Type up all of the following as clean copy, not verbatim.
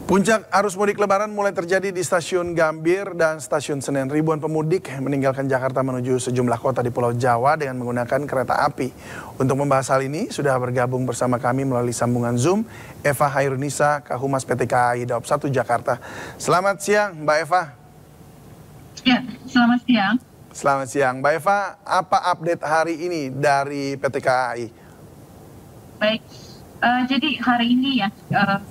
Puncak arus mudik lebaran mulai terjadi di stasiun Gambir dan stasiun Senen. Ribuan pemudik meninggalkan Jakarta menuju sejumlah kota di Pulau Jawa dengan menggunakan kereta api. Untuk membahas hal ini, sudah bergabung bersama kami melalui sambungan Zoom, Eva Hairunisa, Kahumas PT KAI Daob 1 Jakarta. Selamat siang, Mbak Eva. Ya, selamat siang. Selamat siang. Mbak Eva, apa update hari ini dari PT KAI? Baik. Jadi hari ini ya,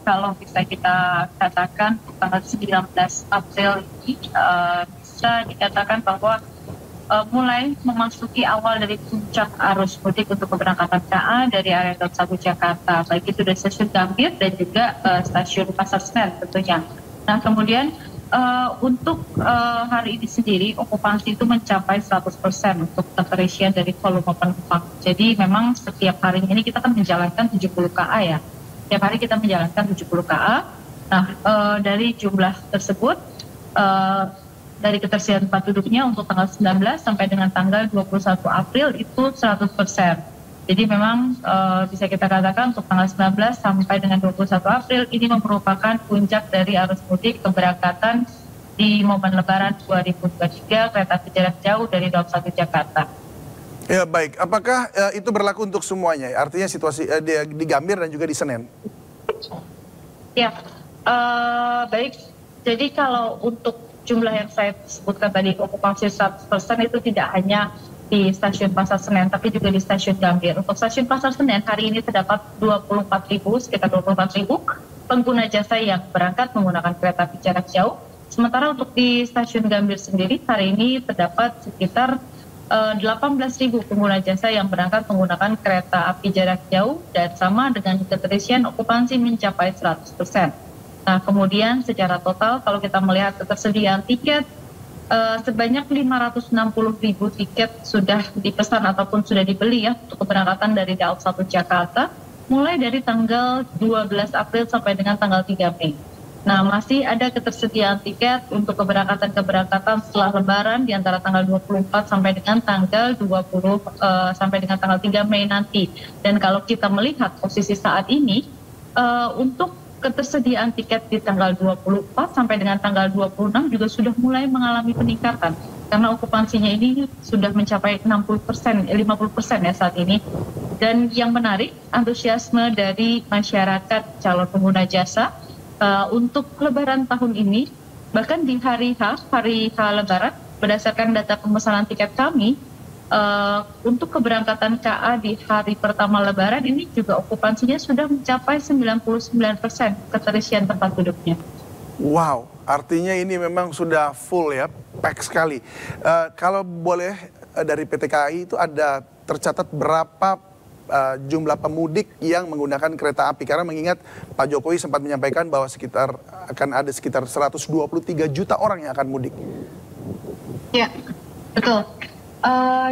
kalau bisa kita katakan tanggal 19 April ini bisa dikatakan bahwa mulai memasuki awal dari puncak arus mudik untuk keberangkatan KA dari area Daob 1 Jakarta, baik itu dari stasiun Gambir dan juga stasiun Pasar Senen tentunya. Nah kemudian untuk hari ini sendiri okupansi itu mencapai 100% untuk keterisian dari volume penumpang. Jadi memang setiap hari ini kita kan menjalankan 70 KA ya. Setiap hari kita menjalankan 70 KA. Nah dari jumlah tersebut dari keterisian tempat duduknya untuk tanggal 19 sampai dengan tanggal 21 April itu 100%. Jadi memang bisa kita katakan untuk tanggal 19 sampai dengan 21 April ini merupakan puncak dari arus mudik keberangkatan di momen Lebaran 2023 kereta api jarak jauh dari Daob 1 Jakarta. Ya baik, apakah itu berlaku untuk semuanya? Artinya situasi di Gambir dan juga di Senen? Ya, baik. Jadi kalau untuk jumlah yang saya sebutkan tadi okupansi 100% itu tidak hanya di stasiun Pasar Senen, tapi juga di stasiun Gambir. Untuk stasiun Pasar Senen hari ini terdapat sekitar 24.000 pengguna jasa yang berangkat menggunakan kereta api jarak jauh. Sementara untuk di stasiun Gambir sendiri hari ini terdapat sekitar 18.000 pengguna jasa yang berangkat menggunakan kereta api jarak jauh dan sama dengan keterisian okupansi mencapai 100%. Nah kemudian secara total kalau kita melihat ketersediaan tiket, sebanyak 560.000 tiket sudah dipesan ataupun sudah dibeli ya untuk keberangkatan dari Daob 1 Jakarta mulai dari tanggal 12 April sampai dengan tanggal 3 Mei. Nah masih ada ketersediaan tiket untuk keberangkatan setelah Lebaran di antara tanggal 24 sampai dengan tanggal sampai dengan tanggal 3 Mei nanti. Dan kalau kita melihat posisi saat ini untuk ketersediaan tiket di tanggal 24 sampai dengan tanggal 26 juga sudah mulai mengalami peningkatan karena okupansinya ini sudah mencapai 50% ya saat ini. Dan yang menarik antusiasme dari masyarakat calon pengguna jasa untuk Lebaran tahun ini, bahkan di hari H Lebaran berdasarkan data pemesanan tiket kami untuk keberangkatan KA di hari pertama Lebaran ini juga okupansinya sudah mencapai 99% keterisian tempat duduknya. Wow, artinya ini memang sudah full ya, pack sekali. Kalau boleh dari PT KAI itu ada tercatat berapa jumlah pemudik yang menggunakan kereta api? Karena mengingat Pak Jokowi sempat menyampaikan bahwa akan ada sekitar 123 juta orang yang akan mudik. Ya, betul.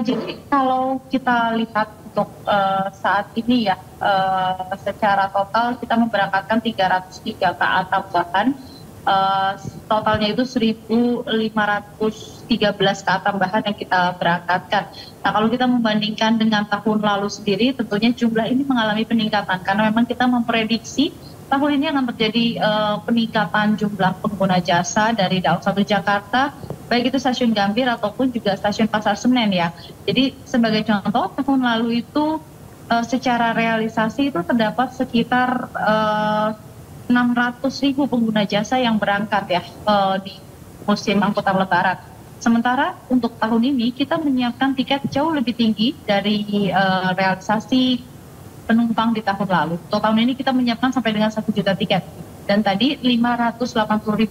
Jadi kalau kita lihat untuk saat ini ya, secara total kita memberangkatkan 303 KA tambahan, totalnya itu 1.513 KA tambahan yang kita berangkatkan. Nah kalau kita membandingkan dengan tahun lalu sendiri, tentunya jumlah ini mengalami peningkatan karena memang kita memprediksi tahun ini akan terjadi peningkatan jumlah pengguna jasa dari Daob 1 Jakarta, baik itu stasiun Gambir ataupun juga stasiun Pasar Senen ya. Jadi sebagai contoh tahun lalu itu secara realisasi itu terdapat sekitar 600.000 pengguna jasa yang berangkat ya di musim angkutan Lebaran. Sementara untuk tahun ini kita menyiapkan tiket jauh lebih tinggi dari realisasi penumpang di tahun lalu. Untuk tahun ini kita menyiapkan sampai dengan 1 juta tiket. Dan tadi 580.000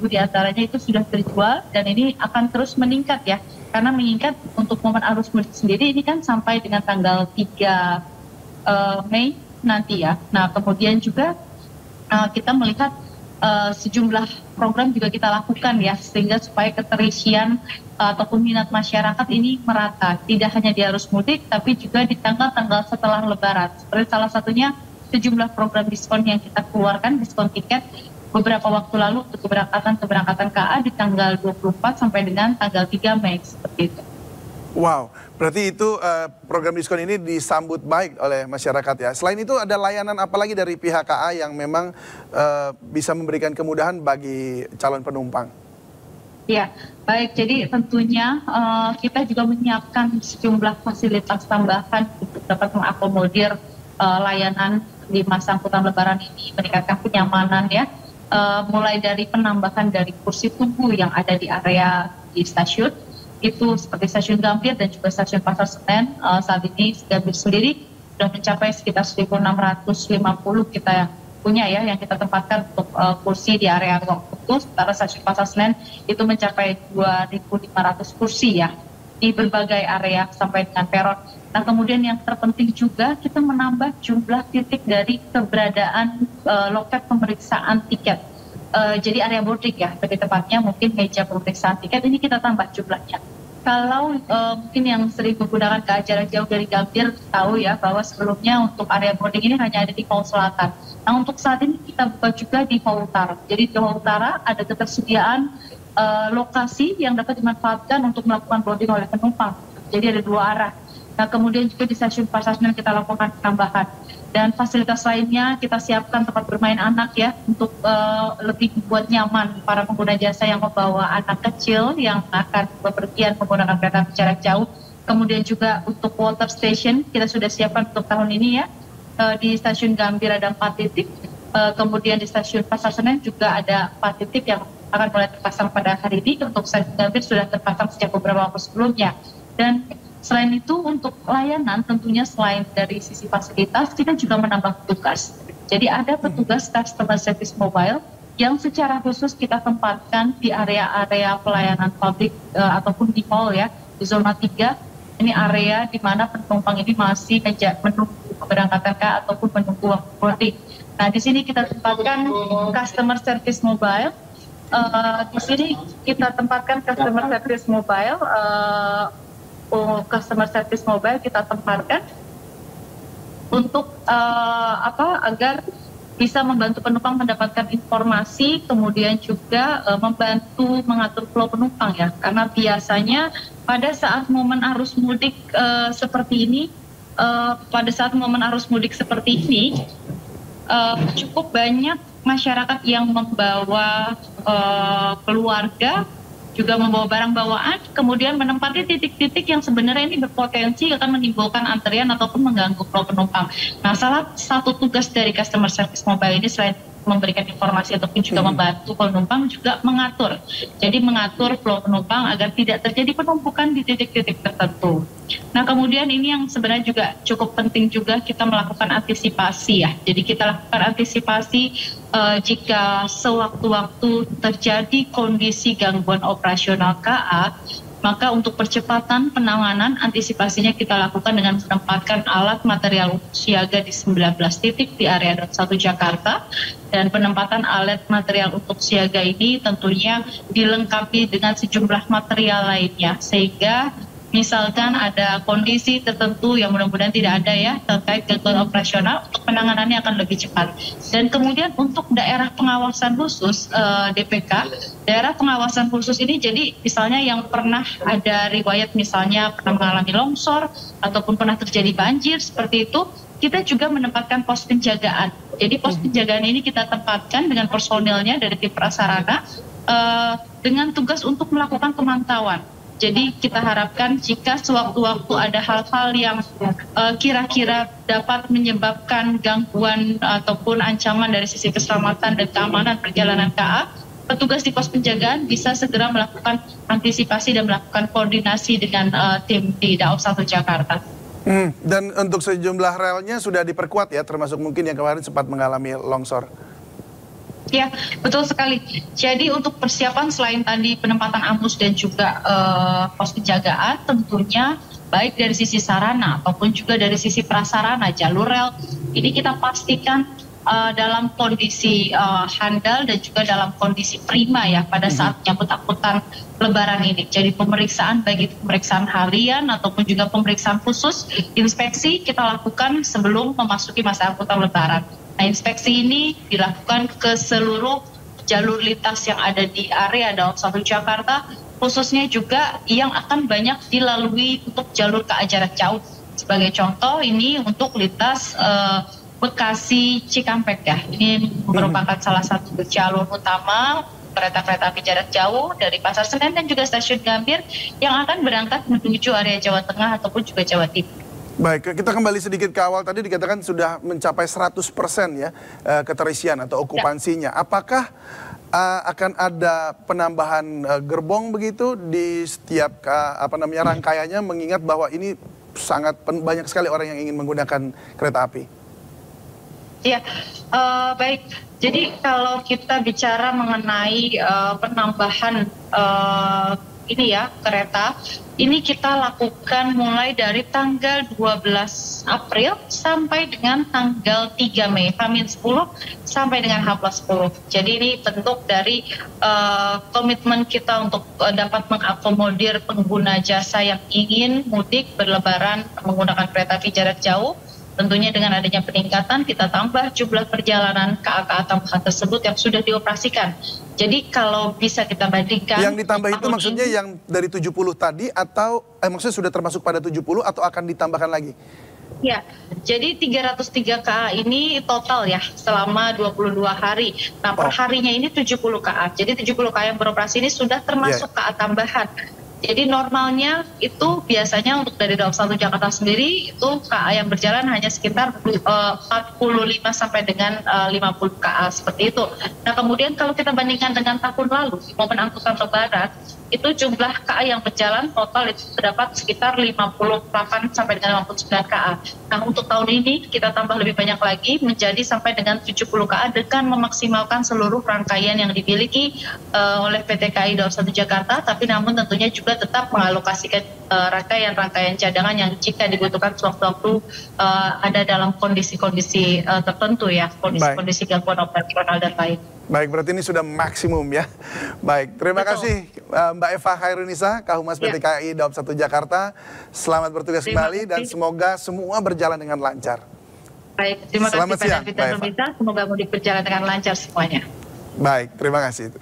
diantaranya itu sudah terjual dan ini akan terus meningkat ya. Karena meningkat untuk momen arus mudik sendiri ini kan sampai dengan tanggal 3 Mei nanti ya. Nah kemudian juga kita melihat sejumlah program juga kita lakukan ya sehingga supaya keterisian ataupun minat masyarakat ini merata. Tidak hanya di arus mudik tapi juga di tanggal-tanggal setelah Lebaran. Seperti salah satunya sejumlah program diskon yang kita keluarkan, diskon tiket beberapa waktu lalu untuk keberangkatan KA di tanggal 24 sampai dengan tanggal 3 Mei seperti itu. Wow, berarti itu program diskon ini disambut baik oleh masyarakat ya. Selain itu ada layanan apa lagi dari pihak KA yang memang bisa memberikan kemudahan bagi calon penumpang? Ya, baik. Jadi tentunya kita juga menyiapkan sejumlah fasilitas tambahan untuk dapat mengakomodir layanan di masa angkutan Lebaran ini, meningkatkan kenyamanan ya. Mulai dari penambahan dari kursi tunggu yang ada di area di stasiun, itu seperti stasiun Gambir dan juga stasiun Pasar Senen. Saat ini Gambir sendiri sudah mencapai sekitar 1.650 kita punya ya, yang kita tempatkan untuk kursi di area ruang tunggu. Sementara stasiun Pasar Senen itu mencapai 2.500 kursi ya di berbagai area sampai dengan peron. Nah, kemudian yang terpenting juga kita menambah jumlah titik dari keberadaan loket pemeriksaan tiket. Jadi area boarding ya, lebih tepatnya mungkin meja pemeriksaan tiket ini kita tambah jumlahnya. Kalau mungkin yang sering menggunakan ke jarak jauh dari Gambir tahu ya bahwa sebelumnya untuk area boarding ini hanya ada di Hall Selatan. Nah, untuk saat ini kita buka juga di Hall Utara. Jadi di Hall Utara ada ketersediaan lokasi yang dapat dimanfaatkan untuk melakukan boarding oleh penumpang. Jadi ada 2 arah. Nah, kemudian juga di stasiun Pasar Senen kita lakukan penambahan. Dan fasilitas lainnya kita siapkan tempat bermain anak ya, untuk lebih membuat nyaman para pengguna jasa yang membawa anak kecil yang akan bepergian menggunakan kereta api jarak jauh. Kemudian juga untuk water station kita sudah siapkan untuk tahun ini ya. Di stasiun Gambir ada 4 titik, kemudian di stasiun Pasar Senen juga ada 4 titik yang akan mulai terpasang pada hari ini. Untuk stasiun Gambir sudah terpasang sejak beberapa waktu sebelumnya. Dan selain itu untuk layanan tentunya selain dari sisi fasilitas kita juga menambah petugas. Jadi ada petugas customer service mobile yang secara khusus kita tempatkan di area-area pelayanan publik ataupun di mall ya, di zona 3. Ini area di mana penumpang ini masih menunggu keberangkatan ataupun menunggu waktu boarding. Nah, di sini kita tempatkan customer service mobile. Di sini kita tempatkan customer service mobile. Customer service mobile kita tempatkan untuk agar bisa membantu penumpang mendapatkan informasi, kemudian juga membantu mengatur flow penumpang ya, karena biasanya pada saat momen arus mudik seperti ini, cukup banyak masyarakat yang membawa keluarga, juga membawa barang bawaan, kemudian menempati titik-titik yang sebenarnya ini berpotensi akan menimbulkan antrian ataupun mengganggu flow penumpang. Nah, salah satu tugas dari customer service mobile ini selain memberikan informasi ataupun juga membantu penumpang juga mengatur. Jadi mengatur flow penumpang agar tidak terjadi penumpukan di titik-titik tertentu. Nah, kemudian ini yang sebenarnya juga cukup penting juga kita melakukan antisipasi ya. Jadi kita lakukan antisipasi jika sewaktu-waktu terjadi kondisi gangguan operasional KA, maka untuk percepatan penanganan antisipasinya kita lakukan dengan menempatkan alat material siaga di 19 titik di area Daup 1 Jakarta, dan penempatan alat material untuk siaga ini tentunya dilengkapi dengan sejumlah material lainnya, sehingga misalkan ada kondisi tertentu yang mudah-mudahan tidak ada ya terkait gangguan operasional, untuk penanganannya akan lebih cepat. Dan kemudian untuk daerah pengawasan khusus DPK, daerah pengawasan khusus ini jadi misalnya yang pernah ada riwayat misalnya pernah mengalami longsor ataupun pernah terjadi banjir seperti itu, kita juga menempatkan pos penjagaan. Jadi pos penjagaan ini kita tempatkan dengan personilnya dari tim prasarana dengan tugas untuk melakukan pemantauan. Jadi kita harapkan jika sewaktu-waktu ada hal-hal yang kira-kira dapat menyebabkan gangguan ataupun ancaman dari sisi keselamatan dan keamanan perjalanan KA, petugas di pos penjagaan bisa segera melakukan antisipasi dan melakukan koordinasi dengan tim di Daup 1 Jakarta. Dan untuk sejumlah relnya sudah diperkuat ya, termasuk mungkin yang kemarin sempat mengalami longsor. Ya, betul sekali. Jadi untuk persiapan selain tadi penempatan AMUS dan juga pos penjagaan, tentunya baik dari sisi sarana ataupun juga dari sisi prasarana jalur rel ini kita pastikan dalam kondisi handal dan juga dalam kondisi prima ya pada saat menyambut angkutan Lebaran ini. Jadi pemeriksaan baik itu pemeriksaan harian ataupun juga pemeriksaan khusus, inspeksi kita lakukan sebelum memasuki masa angkutan Lebaran. Nah, inspeksi ini dilakukan ke seluruh jalur lintas yang ada di area Daup 1 Jakarta, khususnya juga yang akan banyak dilalui untuk jalur KA jarak jauh. Sebagai contoh ini untuk lintas Bekasi Cikampek ya, ini merupakan salah satu jalur utama kereta-kereta api jarak jauh dari Pasar Senen dan juga Stasiun Gambir yang akan berangkat menuju area Jawa Tengah ataupun juga Jawa Timur. Baik, kita kembali sedikit ke awal. Tadi dikatakan sudah mencapai 100% ya keterisian atau okupansinya. Apakah akan ada penambahan gerbong begitu di setiap rangkaiannya, mengingat bahwa ini sangat banyak sekali orang yang ingin menggunakan kereta api? Ya, baik. Jadi kalau kita bicara mengenai penambahan kereta, ini kita lakukan mulai dari tanggal 12 April sampai dengan tanggal 3 Mei, H-10 sampai dengan H+10. Jadi ini bentuk dari komitmen kita untuk dapat mengakomodir pengguna jasa yang ingin mudik berlebaran menggunakan kereta api jarak jauh. Tentunya dengan adanya peningkatan kita tambah jumlah perjalanan KA tambahan tersebut yang sudah dioperasikan. Jadi kalau bisa kita bandingkan. Yang ditambah itu maksudnya yang dari 70 tadi atau maksudnya sudah termasuk pada 70 atau akan ditambahkan lagi? Ya, jadi 303 KA ini total ya selama 22 hari. Nah per harinya ini 70 KA. Jadi 70 KA yang beroperasi ini sudah termasuk KA tambahan. Jadi normalnya itu biasanya untuk dari Daob 1 Jakarta sendiri itu KA yang berjalan hanya sekitar 45 sampai dengan 50 KA seperti itu. Nah kemudian kalau kita bandingkan dengan tahun lalu di momen angkutan lebaran itu jumlah KA yang berjalan total itu terdapat sekitar 58 sampai dengan 59 KA. Nah untuk tahun ini kita tambah lebih banyak lagi menjadi sampai dengan 70 KA dengan memaksimalkan seluruh rangkaian yang dimiliki oleh PT KAI Daob 1 Jakarta, tapi namun tentunya juga tetap mengalokasikan rangkaian-rangkaian cadangan yang jika dibutuhkan sewaktu-waktu ada dalam kondisi-kondisi tertentu ya, kondisi-kondisi gangguan operasional dan lain. Baik, berarti ini sudah maksimum ya. Baik, terima kasih Mbak Eva Khairunisa, Kahumas PT KAI Daob 1 Jakarta. Selamat bertugas kembali dan semoga semua berjalan dengan lancar. Baik, terima kasih Pak David dan Pemirsa. Semoga mudik berjalan dengan lancar semuanya. Baik, terima kasih.